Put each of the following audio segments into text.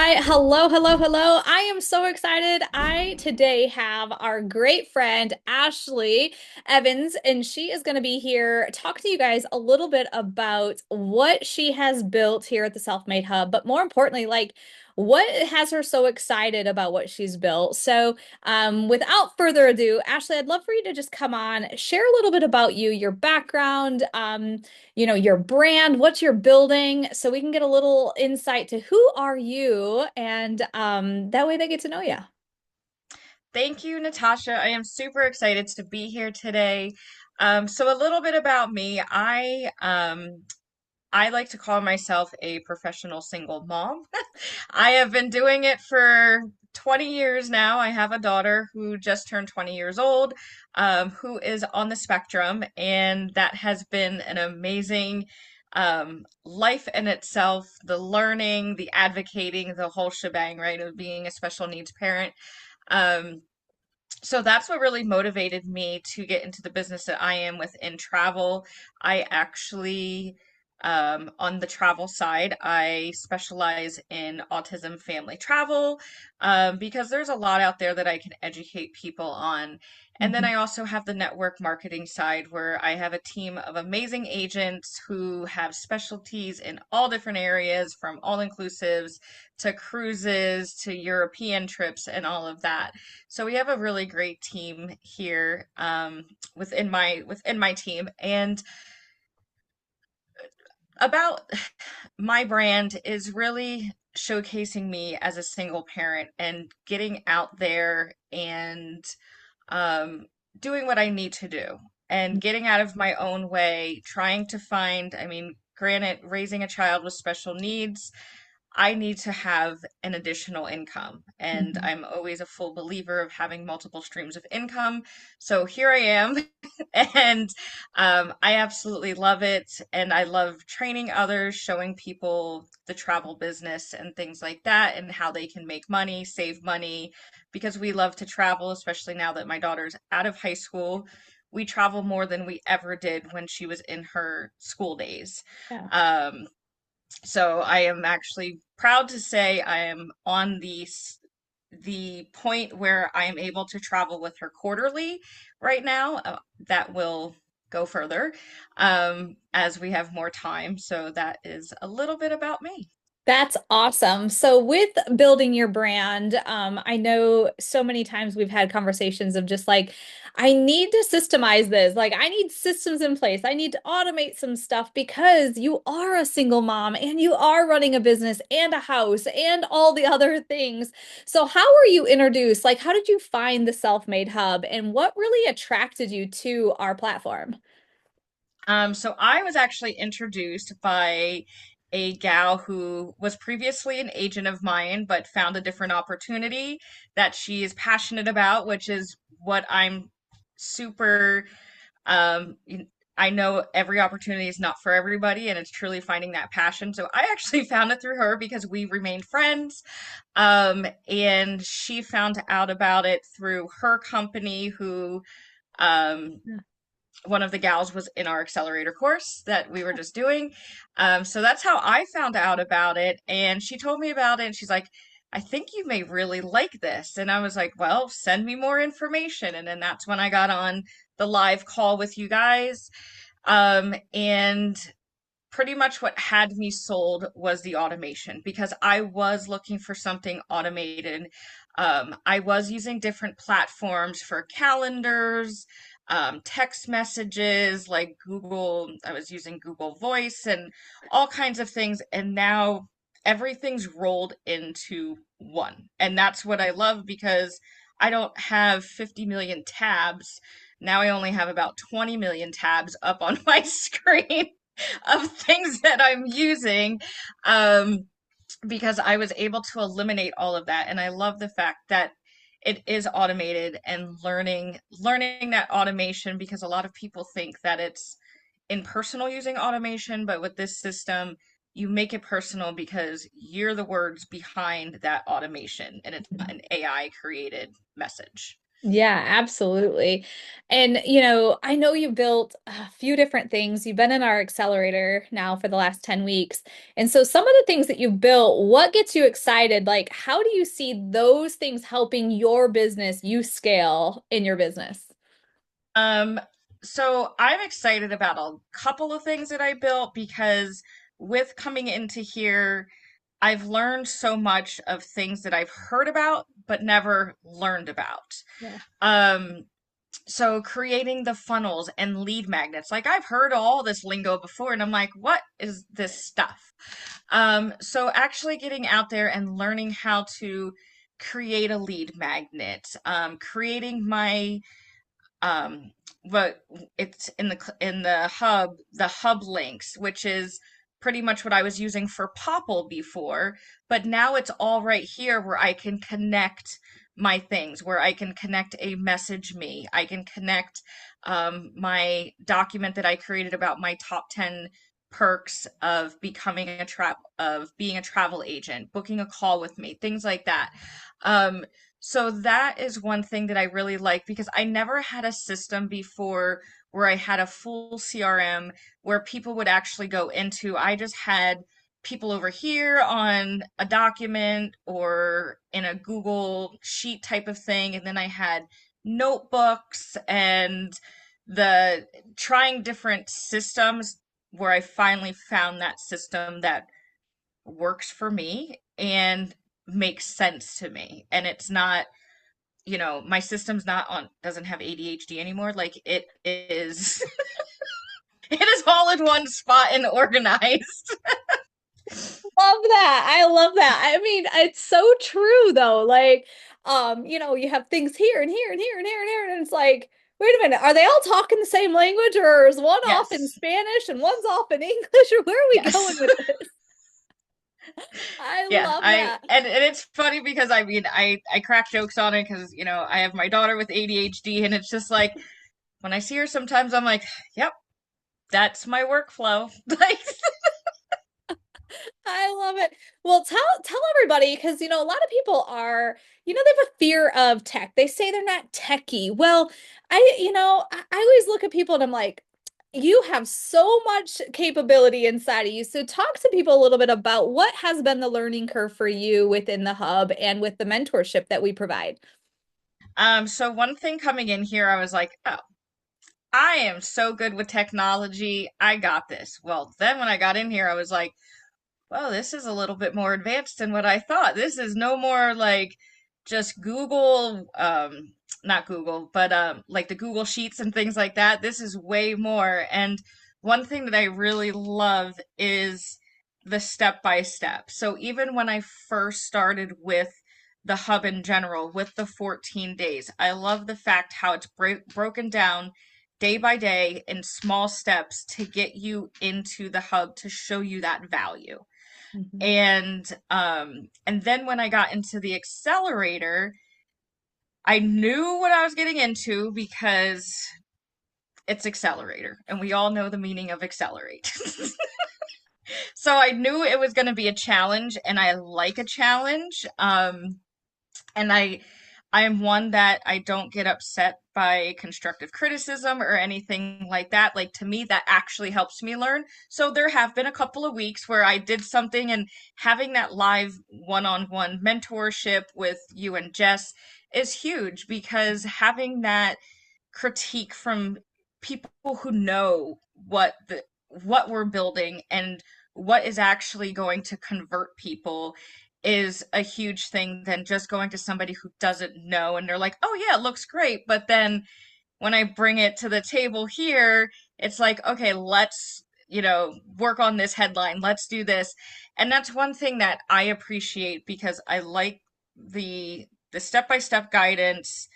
Hello, hello, hello. I am so excited. I today have our great friend Ashley Evans, and she is going to be here talk to you guys a little bit about what she has built here at the Self-Made Hub, but more importantly, like what has her so excited about what she's built. Without further ado, Ashley, I'd love for you to just come on, share a little bit about you, your background, your brand, what you're building, so we can get a little insight to who are you, and that way they get to know you. Thank you, Natasha. I am super excited to be here today. So a little bit about me. I like to call myself a professional single mom. I have been doing it for 20 years now. I have a daughter who just turned 20 years old, who is on the spectrum, and that has been an amazing life in itself. The learning, the advocating, the whole shebang, right, of being a special needs parent. Um, so that's what really motivated me to get into the business that I am within travel. I actually, on the travel side, I specialize in autism family travel, because there's a lot out there that I can educate people on. And then Mhm. I also have the network marketing side where I have a team of amazing agents who have specialties in all different areas, from all inclusives to cruises to European trips and all of that. So we have a really great team here, within my team. And about my brand is really showcasing me as a single parent and getting out there and um, doing what I need to do and getting out of my own way, trying to find, I mean, granted, raising a child with special needs, I need to have an additional income. And Mhm. I'm always a full believer of having multiple streams of income. So here I am. And I absolutely love it. And I love training others, showing people the travel business and things like that, and how they can make money, save money, because we love to travel, especially now that my daughter's out of high school. We travel more than we ever did when she was in her school days. Yeah. Um, so I am actually proud to say I am on the point where I am able to travel with her quarterly right now. That will go further as we have more time. So that is a little bit about me. That's awesome. So with building your brand, I know so many times we've had conversations of just like, I need to systemize this. Like, I need systems in place. I need to automate some stuff because you are a single mom and you are running a business and a house and all the other things. So how were you introduced? Like, how did you find the Self-Made Hub and what really attracted you to our platform? So I was actually introduced by a gal who was previously an agent of mine, but found a different opportunity that she is passionate about, which is what I'm super, um, y- I know every opportunity is not for everybody, and it's truly finding that passion. So I actually found it through her because we remained friends. And she found out about it through her company, who, um, one of the gals was in our accelerator course that we were just doing. So that's how I found out about it. And she told me about it, and she's like, I think you may really like this. And I was like, well, send me more information. And then that's when I got on the live call with you guys. And pretty much what had me sold was the automation, because I was looking for something automated. I was using different platforms for calendars, text messages like Google. I was using Google Voice and all kinds of things. And now everything's rolled into one. And that's what I love, because I don't have 50 million tabs. Now I only have about 20 million tabs up on my screen of things that I'm using, um, because I was able to eliminate all of that. And I love the fact that it is automated, and learning that automation, because a lot of people think that it's impersonal using automation, but with this system, you make it personal because you're the words behind that automation, and it's not an AI created message. Yeah, absolutely. And, I know you built a few different things. You've been in our accelerator now for the last 10 weeks. And so some of the things that you've built, what gets you excited? Like, how do you see those things helping your business, you scale in your business? Um, so I'm excited about a couple of things that I built because with coming into here, I've learned so much of things that I've heard about but never learned about. Yeah. Um, so creating the funnels and lead magnets, like I've heard all this lingo before, and I'm like, what is this stuff? So actually getting out there and learning how to create a lead magnet, creating my um but it's in the hub links, which is pretty much what I was using for Popple before, but now it's all right here where I can connect my things, where I can connect a message me, I can connect my document that I created about my top 10 perks of being a travel agent, booking a call with me, things like that. um so that is one thing that I really like because I never had a system before where I had a full CRM where people would actually go into. I just had people over here on a document or in a Google Sheet type of thing, and then I had notebooks and the trying different systems where I finally found that system that works for me and makes sense to me. And it's not, my system's not on, doesn't have ADHD anymore. Like it is, it is all in one spot and organized. Love that. I love that. I mean, it's so true though. Like, you have things here and here and here and here and here, and it's like, wait a minute, are they all talking the same language, or is one off in Yes. Spanish and one's off in English, or where are we Yes. going with this? I Yeah, love I that. and it's funny because I mean I crack jokes on it because I have my daughter with ADHD and it's just like when I see her sometimes I'm like, yep, that's my workflow. Like I love it. Well, tell everybody because a lot of people are, they have a fear of tech. They say they're not techie. Well, I always look at people and I'm like, you have so much capability inside of you. So talk to people a little bit about what has been the learning curve for you within the hub and with the mentorship that we provide. so one thing coming in here I was like, oh, I am so good with technology. I got this. Well, then when I got in here I was like, well, this is a little bit more advanced than what I thought. This is no more like just Google, not Google, but like the Google Sheets and things like that. This is way more. And one thing that I really love is the step by step. So even when I first started with the hub in general, with the 14 days, I love the fact how it's broken down day by day in small steps to get you into the hub to show you that value. Mhm. And then when I got into the accelerator, I knew what I was getting into because it's accelerator and we all know the meaning of accelerate. So I knew it was going to be a challenge and I like a challenge. And I am one that I don't get upset by constructive criticism or anything like that. Like to me, that actually helps me learn. So there have been a couple of weeks where I did something and having that live one-on-one mentorship with you and Jess is huge because having that critique from people who know what we're building and what is actually going to convert people is a huge thing than just going to somebody who doesn't know and they're like, "Oh yeah, it looks great." But then when I bring it to the table here, it's like, "Okay, let's, work on this headline. Let's do this." And that's one thing that I appreciate because I like the step-by-step guidance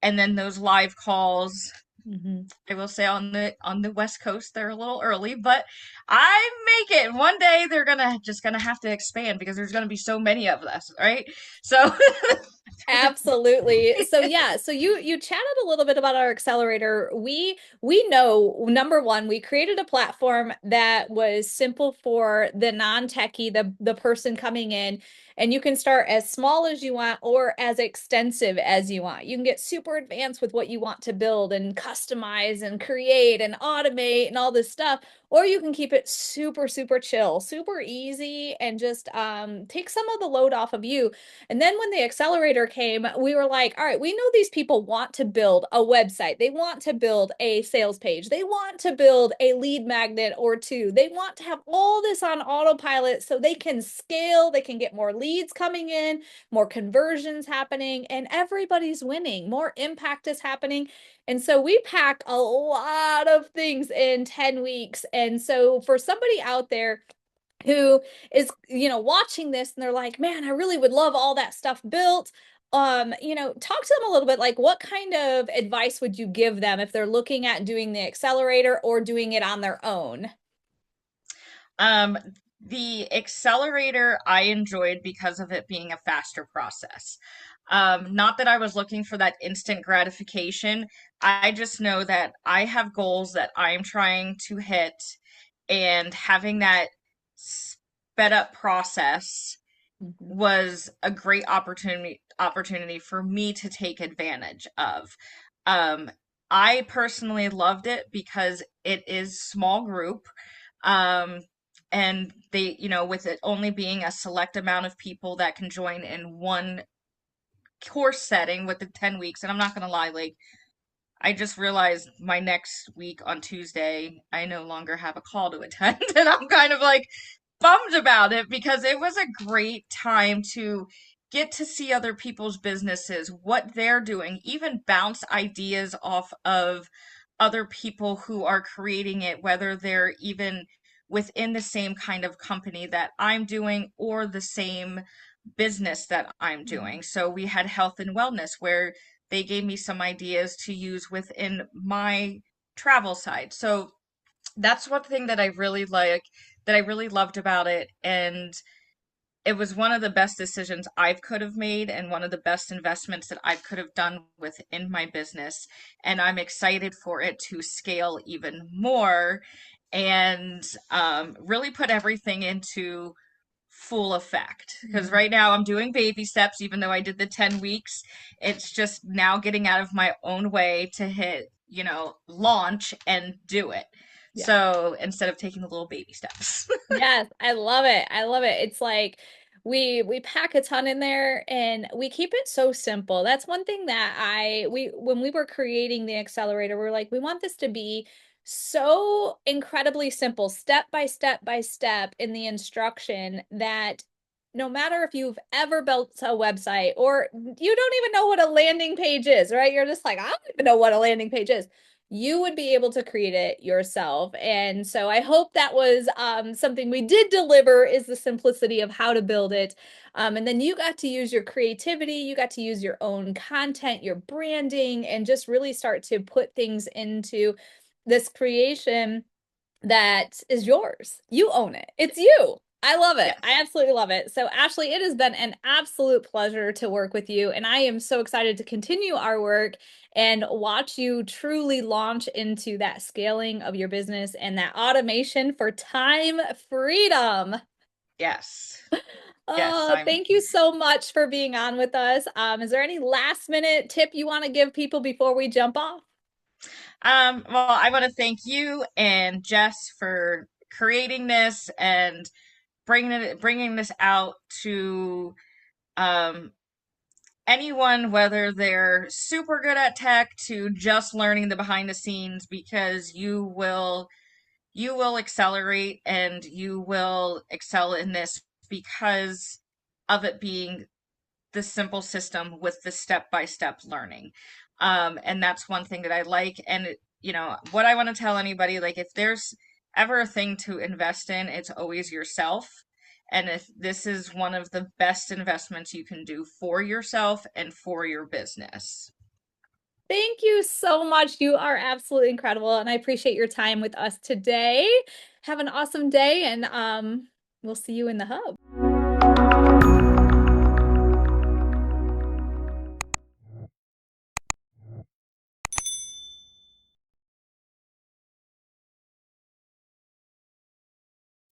and then those live calls Hmm. I will say on the West Coast they're a little early, but I make it. One day they're gonna just gonna have to expand because there's gonna be so many of us, right? So Absolutely. So yeah, so you chatted a little bit about our accelerator. We know number one, we created a platform that was simple for the non-techie, the person coming in, and you can start as small as you want or as extensive as you want. You can get super advanced with what you want to build and customize and create and automate and all this stuff. Or you can keep it super, super chill, super easy, and just take some of the load off of you. And then when the accelerator came, we were like, all right, we know these people want to build a website. They want to build a sales page. They want to build a lead magnet or two. They want to have all this on autopilot so they can scale, they can get more leads coming in, more conversions happening, and everybody's winning. More impact is happening. And so we pack a lot of things in 10 weeks. And so for somebody out there who is, watching this and they're like, man, I really would love all that stuff built. Talk to them a little bit like what kind of advice would you give them if they're looking at doing the accelerator or doing it on their own? Um, the accelerator I enjoyed because of it being a faster process. Not that I was looking for that instant gratification. I just know that I have goals that I'm trying to hit, and having that sped up process Mhm. was a great opportunity for me to take advantage of. Um, I personally loved it because it is small group. Um, and they, with it only being a select amount of people that can join in one course setting with the 10 weeks. And I'm not gonna lie, like I just realized my next week on Tuesday, I no longer have a call to attend. And I'm kind of like bummed about it because it was a great time to get to see other people's businesses, what they're doing, even bounce ideas off of other people who are creating it, whether they're even within the same kind of company that I'm doing or the same business that I'm Mhm. doing. So we had health and wellness where they gave me some ideas to use within my travel side. So that's one thing that I really like, that I really loved about it. And it was one of the best decisions I could have made and one of the best investments that I could have done within my business. And I'm excited for it to scale even more and really put everything into full effect. Because Mhm. right now I'm doing baby steps, even though I did the 10 weeks. It's just now getting out of my own way to hit, launch and do it. Yeah. So instead of taking the little baby steps. Yes, I love it. I love it. It's like we pack a ton in there and we keep it so simple. That's one thing that we when we were creating the accelerator, we are like, we want this to be so incredibly simple, step by step by step in the instruction that no matter if you've ever built a website or you don't even know what a landing page is, right? You're just like, I don't even know what a landing page is, you would be able to create it yourself. And so I hope that was something we did deliver is the simplicity of how to build it. And then you got to use your creativity, you got to use your own content, your branding, and just really start to put things into this creation that is yours. You own it. It's you. I love it. I Yes. absolutely love it. So, Ashley, it has been an absolute pleasure to work with you. And I am so excited to continue our work and watch you truly launch into that scaling of your business and that automation for time freedom. Yes. Yes, Oh, I'm thank you so much for being on with us. Is there any last minute tip you want to give people before we jump off? well, I want to thank you and Jess for creating this and bringing this out to um anyone, whether they're super good at tech to just learning the behind the scenes, because you will accelerate and you will excel in this because of it being the simple system with the step by step learning. And that's one thing that I like. And, what I want to tell anybody, like, if there's ever a thing to invest in, it's always yourself. And if this is one of the best investments you can do for yourself and for your business. Thank you so much. You are absolutely incredible, and I appreciate your time with us today. Have an awesome day, and we'll see you in the hub.